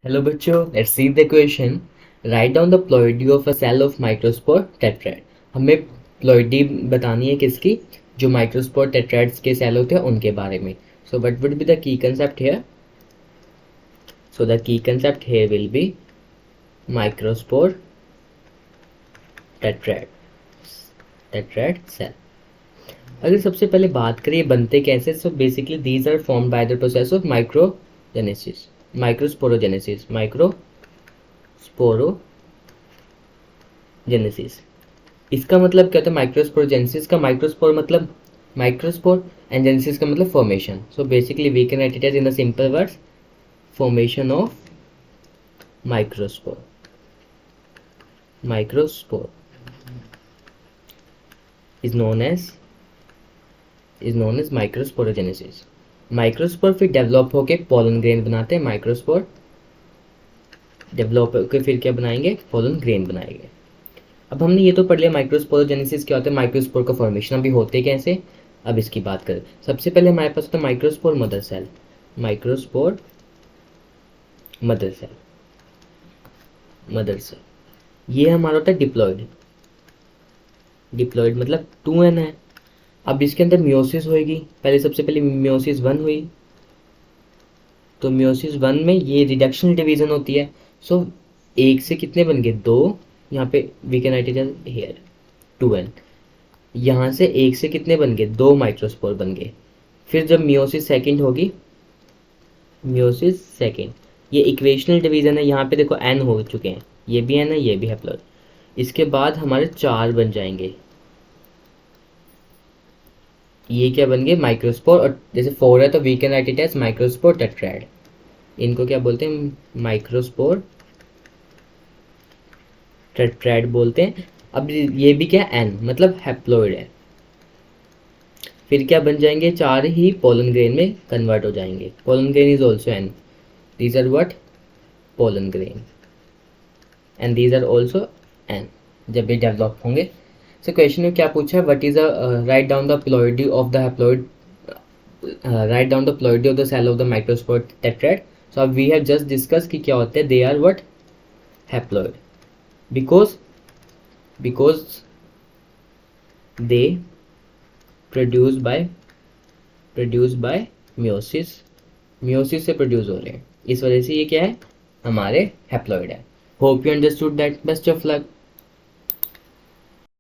Hello बच्चों, let's see the question. Write down the ploidy of a cell of microspore tetrad. हमें ploidy बतानी है किसकी? जो माइक्रोस्पोर टेट्राड्स के सेल होते हैं उनके बारे में। So what would be the key concept here? So the key concept here will be microspore tetrad tetrad cell. अगर सबसे पहले बात करें बनते कैसे, so basically these are formed by the process of microgenesis microsporogenesis microsporogenesis. इसका मतलब क्या होता है? माइक्रोस्पोरोजेनेसिस का माइक्रोस्पोर मतलब माइक्रोस्पोर एंड जेनेसिस का मतलब formation. So basically we can write it as in the simple words, formation of microspore. Microspore is known as microsporogenesis. Microspore फिर डेवलप होके पोलन ग्रेन बनाते हैं। माइक्रोस्पोर डेवलप होकर फिर क्या बनाएंगे? पोलन ग्रेन बनाएंगे। अब हमने ये तो पढ़ लिया माइक्रोस्पोरोजेनेसिस क्या होता है, माइक्रोस्पोर का फॉर्मेशन अभी होते कैसे। अब इसकी बात करें, सबसे पहले हमारे पास होता है microspore mother cell. Microspore mother cell ये हमारा होता है डिप्लॉइड। डिप्लॉइड मतलब 2n है। अब इसके अंदर मियोसिस होएगी। पहले सबसे पहले मियोसिस 1 हुई, तो मियोसिस 1 में ये रिडक्शन डिवीजन होती है। सो एक से कितने बन गए? 2। यहाँ पे we can write it as here 2n। यहाँ से एक से कितने बन गए? 2 माइक्रोस्पोर बन गए। फिर जब मियोसिस सेकंड होगी, मियोसिस सेकंड, ये इक्वेशनल डिवीजन है। यहाँ पे देखो n हो चुके हैं, ये भी n है, ये भी है प्लस। इसके बाद हमारे 4 बन जाएंगे। ये क्या बन गए? माइक्रोस्पोर। और जैसे 4 है तो we can write it as microspore tetrad. इनको क्या बोलते हैं? माइक्रोस्पोर टेट्राड बोलते हैं। अब ये भी क्या? n मतलब हैप्लॉइड है। फिर क्या बन जाएंगे? 4 ही पोलन ग्रेन में कन्वर्ट हो जाएंगे। Pollen grain is also n। These are what? Pollen grain. And these are also n जब ये डेवलप होंगे। सो क्वेश्चन में क्या पूछा है? What is write down the ploidy of the haploid, write down the ploidy of the cell of the microspore tetrad. So अब we have just discuss कि क्या होते हैं। They are what? Haploid because they produce by meiosis से produce हो रहे हैं। इस वजह से ये क्या है? हमारे हैप्लॉइड है। Hope you understood that. Best of luck.